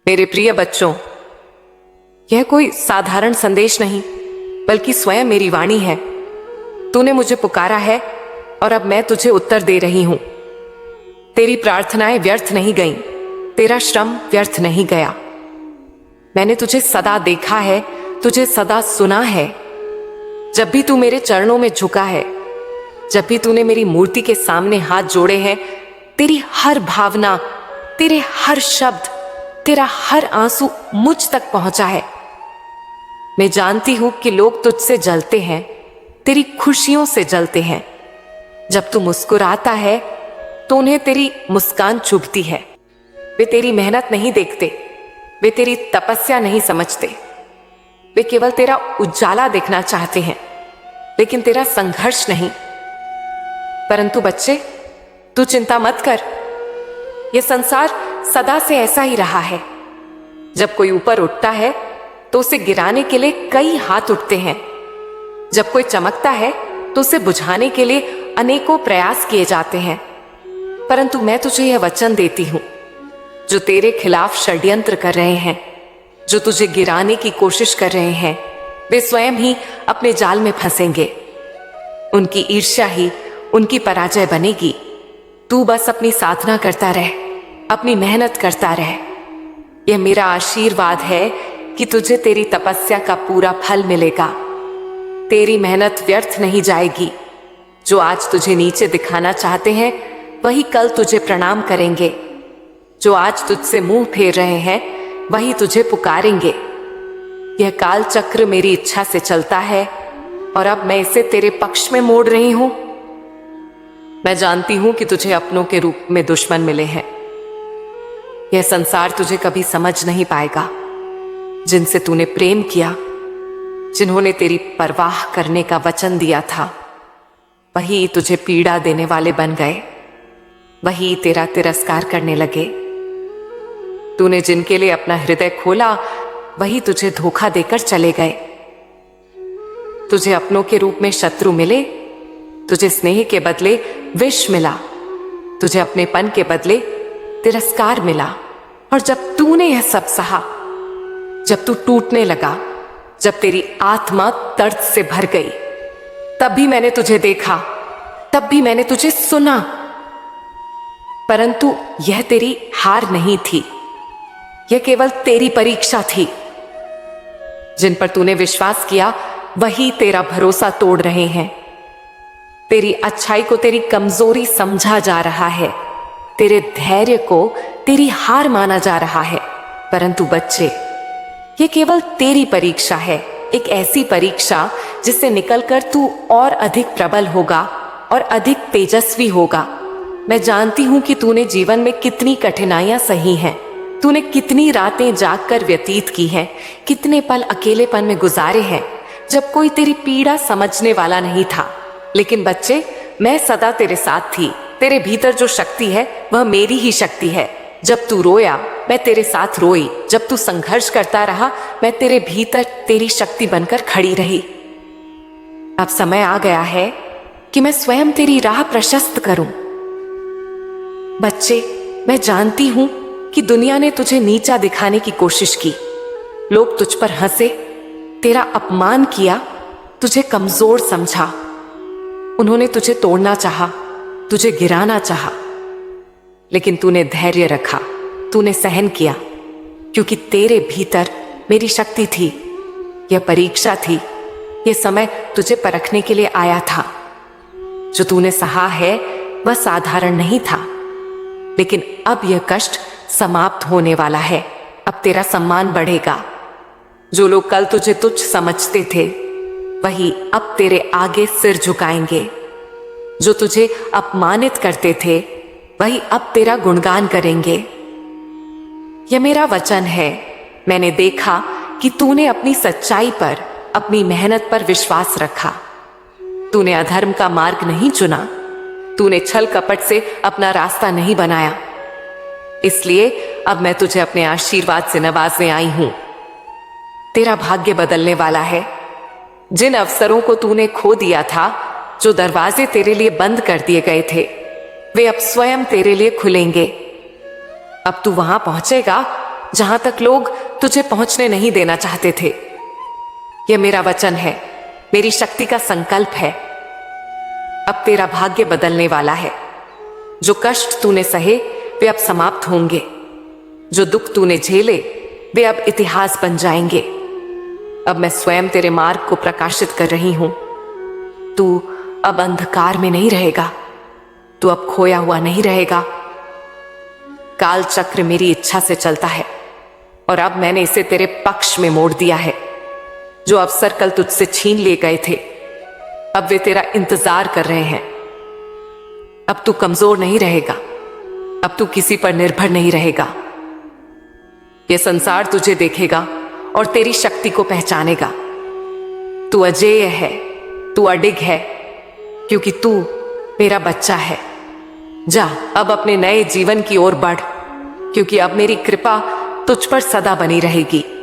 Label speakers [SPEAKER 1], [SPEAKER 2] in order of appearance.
[SPEAKER 1] मेरे प्रिय बच्चों, यह कोई साधारण संदेश नहीं बल्कि स्वयं मेरी वाणी है। तूने मुझे पुकारा है और अब मैं तुझे उत्तर दे रही हूं। तेरी प्रार्थनाएं व्यर्थ नहीं गईं, तेरा श्रम व्यर्थ नहीं गया। मैंने तुझे सदा देखा है, तुझे सदा सुना है। जब भी तू मेरे चरणों में झुका है, जब भी तूने मेरी मूर्ति के सामने हाथ जोड़े हैं, तेरी हर भावना, तेरे हर शब्द, तेरा हर आंसू मुझ तक पहुंचा है। मैं जानती हूं कि लोग तुझसे जलते हैं, तेरी खुशियों से जलते हैं। जब तू मुस्कुराता है तो उन्हें तेरी मुस्कान चुभती है। वे तेरी मेहनत नहीं देखते, वे तेरी तपस्या नहीं समझते। वे केवल तेरा उजाला देखना चाहते हैं, लेकिन तेरा संघर्ष नहीं। परंतु बच्चे, तू चिंता मत कर। यह संसार सदा से ऐसा ही रहा है। जब कोई ऊपर उठता है तो उसे गिराने के लिए कई हाथ उठते हैं। जब कोई चमकता है तो उसे बुझाने के लिए अनेकों प्रयास किए जाते हैं। परंतु मैं तुझे यह वचन देती हूं, जो तेरे खिलाफ षड्यंत्र कर रहे हैं, जो तुझे गिराने की कोशिश कर रहे हैं, वे स्वयं ही अपने जाल में फंसेंगे। उनकी ईर्ष्या ही उनकी पराजय बनेगी। तू बस अपनी साधना करता रह, अपनी मेहनत करता रह। यह मेरा आशीर्वाद है कि तुझे तेरी तपस्या का पूरा फल मिलेगा। तेरी मेहनत व्यर्थ नहीं जाएगी। जो आज तुझे नीचे दिखाना चाहते हैं, वही कल तुझे प्रणाम करेंगे। जो आज तुझसे मुंह फेर रहे हैं, वही तुझे पुकारेंगे। यह काल चक्र मेरी इच्छा से चलता है और अब मैं इसे तेरे पक्ष में मोड़ रही हूं। मैं जानती हूं कि तुझे अपनों के रूप में दुश्मन मिले हैं। यह संसार तुझे कभी समझ नहीं पाएगा। जिनसे तूने प्रेम किया, जिन्होंने तेरी परवाह करने का वचन दिया था, वही तुझे पीड़ा देने वाले बन गए। वही तेरा तिरस्कार करने लगे। तूने जिनके लिए अपना हृदय खोला, वही तुझे धोखा देकर चले गए। तुझे अपनों के रूप में शत्रु मिले, तुझे स्नेह के बदले विष मिला, तुझे अपनेपन के बदले तिरस्कार मिला। और जब तूने यह सब सहा, जब तू टूटने लगा, जब तेरी आत्मा दर्द से भर गई, तब भी मैंने तुझे देखा, तब भी मैंने तुझे सुना। परंतु यह तेरी हार नहीं थी, यह केवल तेरी परीक्षा थी। जिन पर तूने विश्वास किया, वही तेरा भरोसा तोड़ रहे हैं। तेरी अच्छाई को तेरी कमजोरी समझा जा रहा है, तेरे धैर्य को तेरी हार माना जा रहा है। परंतु बच्चे, यह केवल तेरी परीक्षा है, एक ऐसी परीक्षा जिससे निकलकर तू और अधिक प्रबल होगा और अधिक तेजस्वी होगा। मैं जानती हूं कि तूने जीवन में कितनी कठिनाइयां सही हैं, तूने कितनी रातें जागकर व्यतीत की हैं, कितने पल अकेलेपन में गुजारे हैं, जब कोई तेरी पीड़ा समझने वाला नहीं था। लेकिन बच्चे, मैं सदा तेरे साथ थी। तेरे भीतर जो शक्ति है, वह मेरी ही शक्ति है। जब तू रोया, मैं तेरे साथ रोई। जब तू संघर्ष करता रहा, मैं तेरे भीतर तेरी शक्ति बनकर खड़ी रही। अब समय आ गया है कि मैं स्वयं तेरी राह प्रशस्त करूं। बच्चे, मैं जानती हूं कि दुनिया ने तुझे नीचा दिखाने की कोशिश की। लोग तुझ पर हंसे, तेरा अपमान किया, तुझे कमजोर समझा। उन्होंने तुझे तोड़ना चाहा, तुझे गिराना चाहा, लेकिन तूने धैर्य रखा, तूने सहन किया, क्योंकि तेरे भीतर मेरी शक्ति थी। यह परीक्षा थी, यह समय तुझे परखने के लिए आया था। जो तूने सहा है, वह साधारण नहीं था, लेकिन अब यह कष्ट समाप्त होने वाला है। अब तेरा सम्मान बढ़ेगा। जो लोग कल तुझे तुच्छ समझते थे, वही अब तेरे आगे सिर झुकाएंगे। जो तुझे अपमानित करते थे, वही अब तेरा गुणगान करेंगे। यह मेरा वचन है। मैंने देखा कि तूने अपनी सच्चाई पर, अपनी मेहनत पर विश्वास रखा। तूने अधर्म का मार्ग नहीं चुना, तूने छल कपट से अपना रास्ता नहीं बनाया। इसलिए अब मैं तुझे अपने आशीर्वाद से नवाजने आई हूं। तेरा भाग्य बदलने वाला है। जिन अवसरों को तूने खो दिया था, जो दरवाजे तेरे लिए बंद कर दिए गए थे, वे अब स्वयं तेरे लिए खुलेंगे। अब तू वहां पहुंचेगा जहां तक लोग तुझे पहुंचने नहीं देना चाहते थे। यह मेरा वचन है, मेरी शक्ति का संकल्प है। अब तेरा भाग्य बदलने वाला है। जो कष्ट तूने सहे वे अब समाप्त होंगे। जो दुख तूने झेले वे अब इतिहास बन जाएंगे। अब मैं स्वयं तेरे मार्ग को प्रकाशित कर रही हूं। तू अब अंधकार में नहीं रहेगा। तू अब खोया हुआ नहीं रहेगा। काल चक्र मेरी इच्छा से चलता है और अब मैंने इसे तेरे पक्ष में मोड़ दिया है। जो अवसर कल तुझसे छीन लिए गए थे, अब वे तेरा इंतजार कर रहे हैं। अब तू कमजोर नहीं रहेगा। अब तू किसी पर निर्भर नहीं रहेगा। यह संसार तुझे देखेगा और तेरी शक्ति को पहचानेगा। तू अजेय है, तू अडिग है, क्योंकि तू मेरा बच्चा है। जा अब अपने नए जीवन की ओर बढ़, क्योंकि अब मेरी कृपा तुझ पर सदा बनी रहेगी।